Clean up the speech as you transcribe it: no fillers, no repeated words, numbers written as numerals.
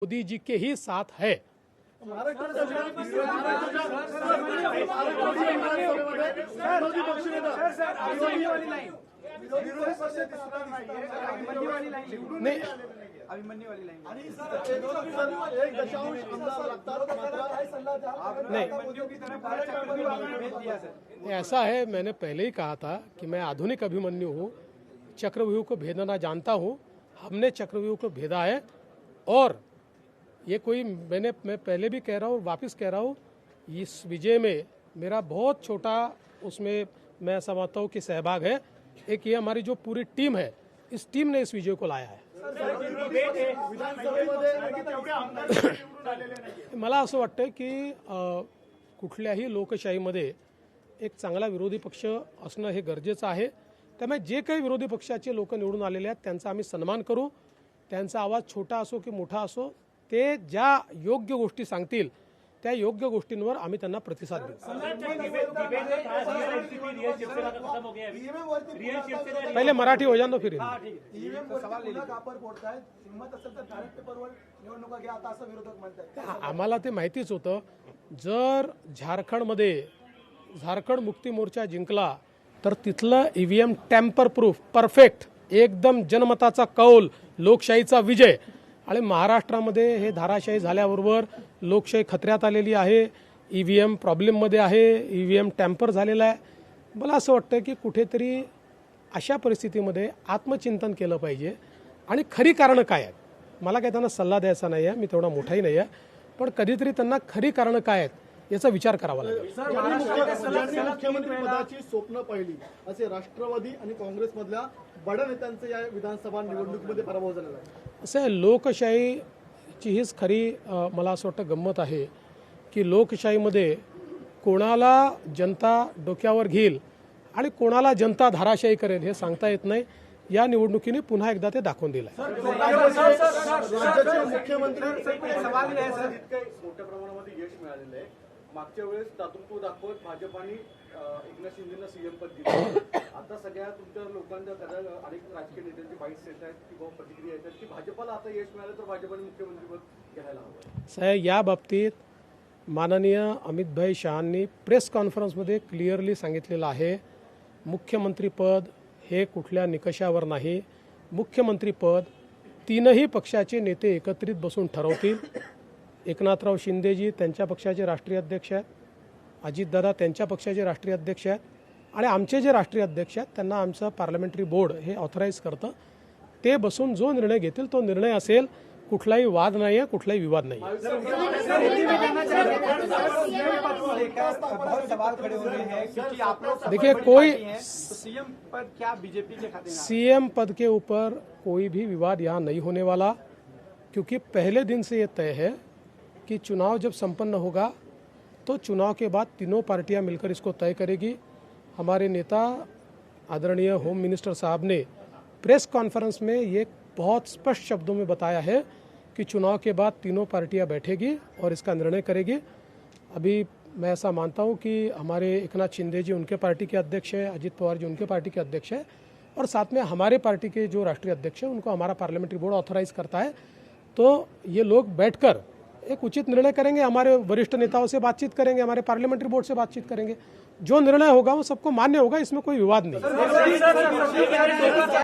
मोदी जी के ही साथ है। नहीं, ऐसा है, मैंने पहले ही कहा था कि मैं आधुनिक अभिमन्यु हूँ, चक्रव्यूह को भेदना जानता हूँ। हमने चक्रव्यूह को भेदा है और ये कोई मैं पहले भी कह रहा हूँ, वापस कह रहा हूँ, इस विजय में मेरा बहुत छोटा उसमें मैं समझता हूँ कि सहभाग है। एक ये हमारी जो पूरी टीम है, इस टीम ने इस विजय को लाया है। मला असं वाटतं की कुठल्याही लोकशाहीमध्ये एक चांगला विरोधी पक्ष असणं हे गरजेचं आहे। त्यामुळे जे काही विरोधी पक्षाचे लोक निवडून आलेले आहेत त्यांचा आम्ही सन्मान करू। त्यांचा आवाज छोटा असो की मोठा असो, ते ज्या योग्य गोष्टी सांगतील त्या योग्य गोष्टींवर आम्ही त्यांना प्रतिसाद देऊ। पहिले मराठी हो जानो फिर आम्हाला ते माहितीच होतं। जर झारखंड मुक्ती मोर्चा जिंकला तर तिथलं ईव्हीएम टॅम्पर प्रूफ परफेक्ट एकदम जनमताचा कौल लोकशाहीचा विजय। आणि महाराष्ट्रामध्ये हे धाराशाही झाल्याबरोबर लोकशाही खतऱ्यात आलेली आहे। ईव्हीएम प्रॉब्लेममध्ये आहे, ईव्हीएम टॅम्पर झालेला आहे। मला असं वाटतं की कुठेतरी अशा परिस्थितीमध्ये आत्मचिंतन केलं पाहिजे आणि खरी कारणं काय आहेत। मला काही त्यांना सल्ला द्यायचा नाही आहे, मी तेवढा मोठाही नाही आहे, पण कधीतरी त्यांना खरी कारणं काय आहेत याचा विचार करावा लागेल। मुख्यमंत्री पदाची स्वप्न पाहिली असे राष्ट्रवादी आणि काँग्रेसमधल्या बड्या नेत्यांचा या विधानसभा निवडणुकीमध्ये पराभव झालेला आहे। असं लोकशाहीची हीच खरी मला असं वाटतं गंमत आहे की लोकशाहीमध्ये कोणाला जनता डोक्यावर घेईल आणि कोणाला जनता धाराशाही करेल हे सांगता येत नाही। या निवडणुकीने पुन्हा एकदा ते दाखवून दिलं आहे। राज्याचे मुख्यमंत्री सवाल आहे सर, इतकं मोठ्या प्रमाणामध्ये यश मिळालेलं आहे। मागच्या वेळेस दातृत्व दाखवत भाजपाने एकनाथ शिंदेना सीएम पद दिलं। आता सगळ्या तुमच्या लोकांच्या अनेक राजकीय नेत्यांची बाईट्स येत आहेत किंवा प्रतिक्रिया येतात की भाजपाला आता यश मिळालं तर भाजपाने मुख्यमंत्रीपद घ्यायला हवं। साहेब, या बाबतीत माननीय अमितभाई शहांनी प्रेस कॉन्फरन्समध्ये क्लिअरली सांगितलेलं आहे, मुख्यमंत्रीपद हे कुठल्या निकषावर नाही। मुख्यमंत्रीपद तीनही पक्षाचे नेते एकत्रित बसून ठरवतील। एकनाथराव शिंदेजी त्यांच्या पक्षाचे राष्ट्रीय अध्यक्ष आहेत, अजितदादा त्यांच्या पक्षाचे राष्ट्रीय अध्यक्ष आहेत आणि आमचे जे राष्ट्रीय अध्यक्ष आहेत त्यांना आमचं पार्लमेंटरी बोर्ड हे ऑथराईज करतं। ते बसून जो निर्णय घेतील तो निर्णय असेल, कुठलाही वाद नाही आहे, कुठलाही विवाद नाही आहे। देखिए, कोई सीएम पद क्या बीजेपी के खाते में? सीएम पद के ऊपर कोई भी विवाद यहाँ नहीं होने वाला, क्योंकि पहले दिन से ये तय है कि चुनाव जब संपन्न होगा तो चुनाव के बाद तीनों पार्टियां मिलकर इसको तय करेगी। हमारे नेता आदरणीय होम मिनिस्टर साहब ने प्रेस कॉन्फ्रेंस में ये बहुत स्पष्ट शब्दों में बताया है कि चुनाव के बाद तीनों पार्टियां बैठेगी और इसका निर्णय करेगी। अभी मैं ऐसा मानता हूं कि हमारे एकनाथ शिंदे जी उनके पार्टी के अध्यक्ष हैं, अजित पवार जी उनके पार्टी के अध्यक्ष हैं और साथ में हमारे पार्टी के जो राष्ट्रीय अध्यक्ष हैं उनको हमारा पार्लियामेंट्री बोर्ड ऑथराइज करता है। तो ये लोग बैठकर एक उचित निर्णय करेंगे, हमारे वरिष्ठ नेताओं से बातचीत करेंगे, हमारे पार्लियामेंट्री बोर्ड से बातचीत करेंगे। जो निर्णय होगा वो सबको मान्य होगा, इसमें कोई विवाद नहीं।